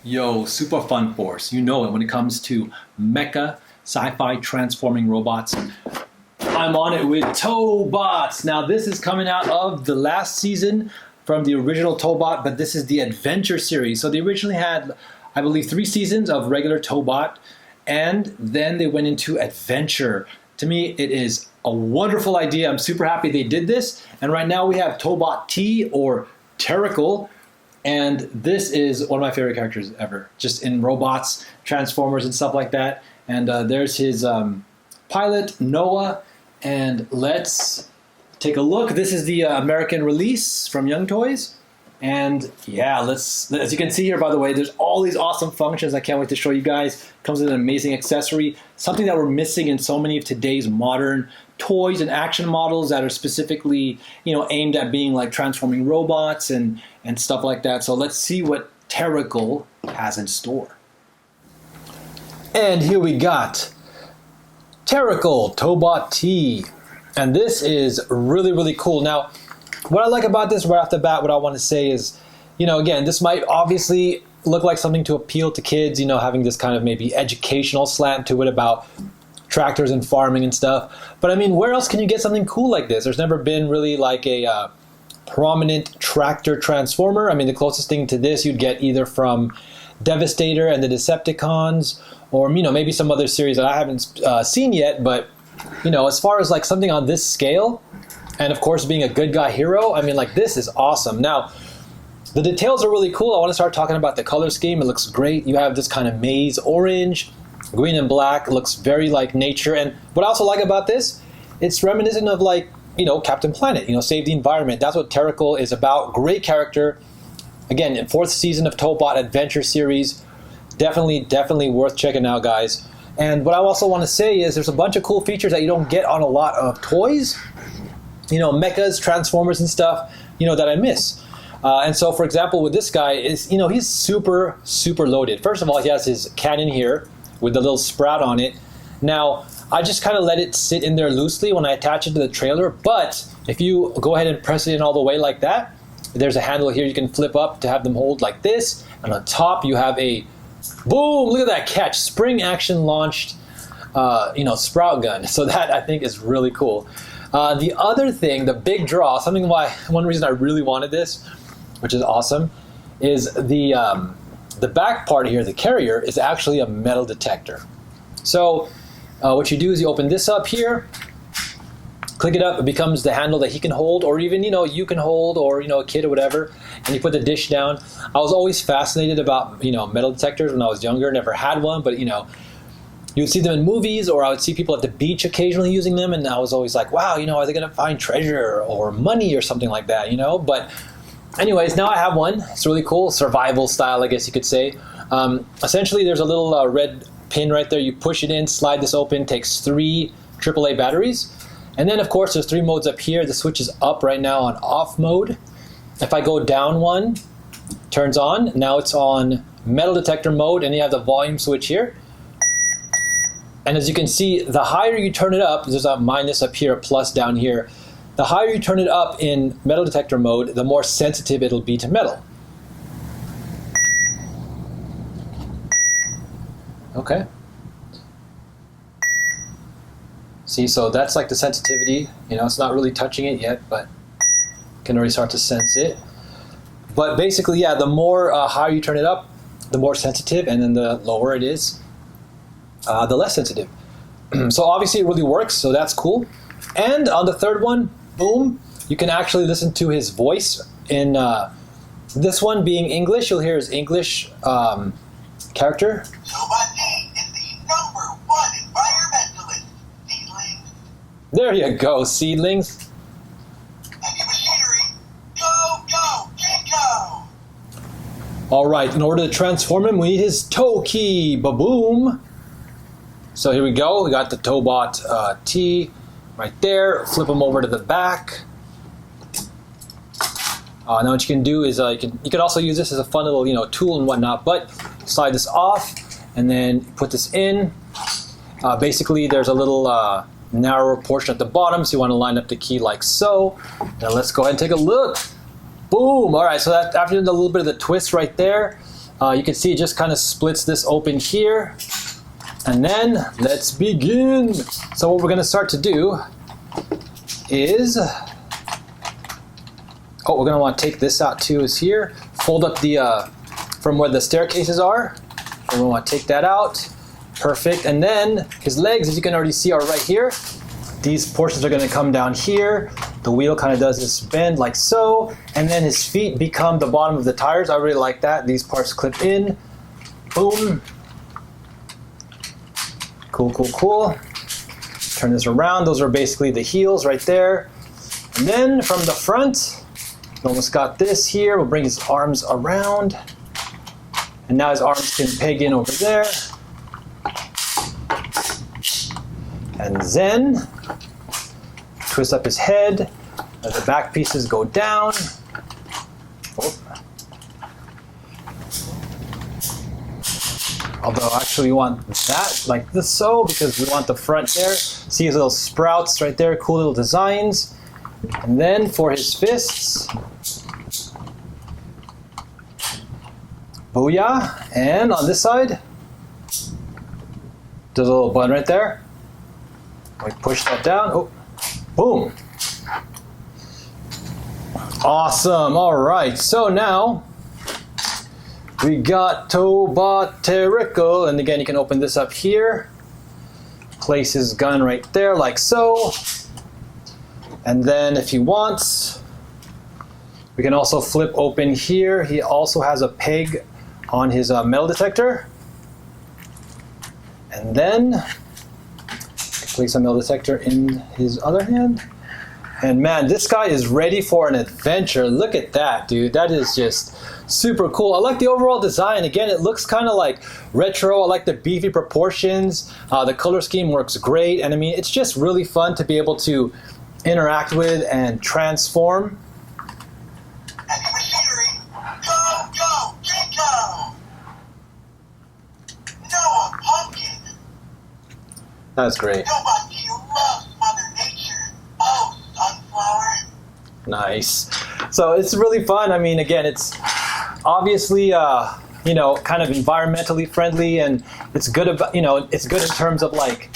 Yo, super fun force. You know it when it comes to mecha, sci-fi transforming robots. I'm on it with Tobot. Now this is coming out of the last season from the original Tobot, but this is the Adventure series. So they originally had, I believe, 3 seasons of regular Tobot, and then they went into Adventure. To me, it is a wonderful idea. I'm super happy they did this. And right now we have Tobot T, or Terracle. And this is one of my favorite characters ever, just in robots, Transformers, and stuff like that. And there's his pilot, Noah. And let's take a look. This is the American release from Young Toys. And yeah, as you can see here, by the way, there's all these awesome functions. I can't wait to show you guys. Comes with an amazing accessory, something that we're missing in so many of today's modern toys and action models that are specifically, aimed at being like transforming robots and stuff like that. So let's see what Terracle has in store. And here we got Terracle Tobot T. And this is really, really cool. Now, what I like about this right off the bat, what I want to say is, again, this might obviously look like something to appeal to kids, having this kind of maybe educational slant to it about tractors and farming and stuff. But I mean, where else can you get something cool like this? There's never been really like a prominent tractor transformer. I mean, the closest thing to this you'd get either from Devastator and the Decepticons, or maybe some other series that I haven't seen yet. But as far as like something on this scale, and of course being a good guy hero, I mean, like, this is awesome. Now, the details are really cool. I want to start talking about the color scheme. It looks great. You have this kind of maize orange, green and black. It looks very like nature. And what I also like about this, it's reminiscent of like, Captain Planet, save the environment. That's what Terracle is about. Great character. Again, 4th season of Tobot Adventure series. Definitely worth checking out, guys. And what I also want to say is there's a bunch of cool features that you don't get on a lot of toys. Mechas, Transformers and stuff, that I miss. And so, for example, with this guy, he's super, super loaded. First of all, he has his cannon here with the little sprout on it. Now, I just kind of let it sit in there loosely when I attach it to the trailer. But if you go ahead and press it in all the way like that, there's a handle here you can flip up to have them hold like this. And on top, you have a boom, look at that catch, spring action launched, sprout gun. So that, I think, is really cool. The other thing, the big draw, one reason I really wanted this, which is awesome, is the back part here, the carrier, is actually a metal detector. So what you do is you open this up here, click it up, it becomes the handle that he can hold, or even, you can hold, or, a kid or whatever, and you put the dish down. I was always fascinated about, metal detectors when I was younger, never had one, but, you would see them in movies, or I would see people at the beach occasionally using them, and I was always like, wow, are they going to find treasure or money or something like that, But anyways, now I have one. It's really cool, survival style, I guess you could say. Essentially, there's a little red pin right there. You push it in, slide this open, takes 3 AAA batteries. And then, of course, there's 3 modes up here. The switch is up right now on off mode. If I go down one, turns on. Now it's on metal detector mode, and you have the volume switch here. And as you can see, the higher you turn it up, there's a minus up here, a plus down here. The higher you turn it up in metal detector mode, the more sensitive it'll be to metal. Okay. See, so that's like the sensitivity. It's not really touching it yet, but you can already start to sense it. But basically, yeah, the more higher you turn it up, the more sensitive, and then the lower it is, the less sensitive. So obviously it really works, so that's cool. And on the third one, boom, you can actually listen to his voice. In this one being English, you'll hear his English character. Tobot D is the #1 environmentalist. Seedlings. There you go, seedlings. Heavy machinery. Go, Jinko! All right, in order to transform him, we need his toe key. Ba-boom. So here we go. We got the Tobot T right there. Flip him over to the back. Now what you can do is you can also use this as a fun little tool and whatnot. But slide this off and then put this in. Basically, there's a little narrower portion at the bottom, so you want to line up the key like so. Now let's go ahead and take a look. Boom! All right, so that after a little bit of the twist right there, You can see it just kind of splits this open here. And then let's begin. So what we're going to start to do is, we're going to want to take this out too, is here. Fold up the, from where the staircases are. And we want to take that out. Perfect. And then his legs, as you can already see, are right here. These portions are going to come down here. The wheel kind of does this bend like so. And then his feet become the bottom of the tires. I really like that. These parts clip in. Boom. Cool, cool, cool. Turn this around. Those are basically the heels right there. And then from the front, we almost got this here. We'll bring his arms around. And now his arms can peg in over there. And then twist up his head. Let the back pieces go down. Oh. Although actually we want that like this so, because we want the front there. See his little sprouts right there, cool little designs. And then for his fists, booyah. And on this side, there's a little button right there. We push that down, oh, boom. Awesome, all right, so now we got Tobot Terracle, and again, you can open this up here. Place his gun right there, like so. And then if he wants, we can also flip open here. He also has a peg on his metal detector. And then place a metal detector in his other hand. And man, this guy is ready for an adventure. Look at that, dude. That is just super cool. I like the overall design. Again, it looks kind of like retro. I like the beefy proportions. The color scheme works great. And I mean, it's just really fun to be able to interact with and transform. Heavy machinery, go, go, Jacob! Noah Pumpkin! That's great. Nobody loves Mother Nature. Oh, sunflower. Nice. So it's really fun. I mean, again, it's obviously, you know, kind of environmentally friendly, and it's good about, you know, it's good in terms of like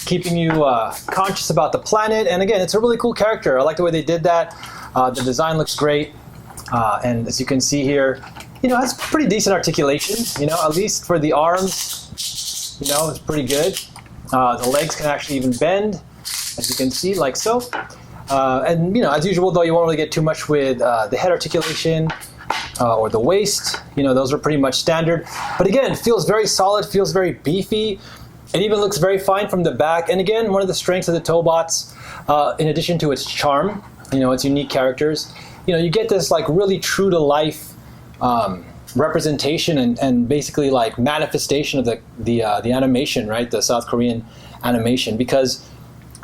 keeping you conscious about the planet. And again, it's a really cool character. I like the way they did that. The design looks great. And as you can see here, you know, it's pretty decent articulation, you know, at least for the arms, you know, it's pretty good. The legs can actually even bend, as you can see, like so. And, you know, as usual, though, you won't really get too much with the head articulation or the waist. You know, those are pretty much standard. But again, it feels very solid, feels very beefy. It even looks very fine from the back. And again, one of the strengths of the Tobots, in addition to its charm, you know, its unique characters, you know, you get this like really true to life representation and basically like manifestation of the animation, right? The South Korean animation, because,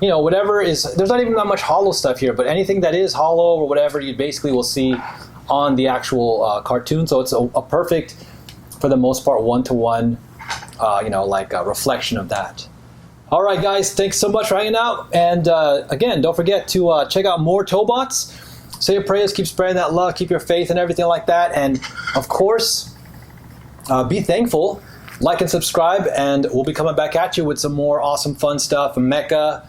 you know, whatever is, there's not even that much hollow stuff here, but anything that is hollow or whatever, you basically will see on the actual cartoon. So it's a perfect, for the most part, one-to-one, you know, like a reflection of that. All right, guys, thanks so much for hanging out. And again, don't forget to check out more Tobots. Say your prayers, keep spreading that love, keep your faith and everything like that. And of course, be thankful, like and subscribe, and we'll be coming back at you with some more awesome fun stuff, mecha,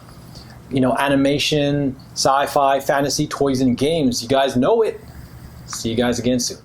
you know, animation, sci-fi, fantasy, toys, and games. You guys know it. See you guys again soon.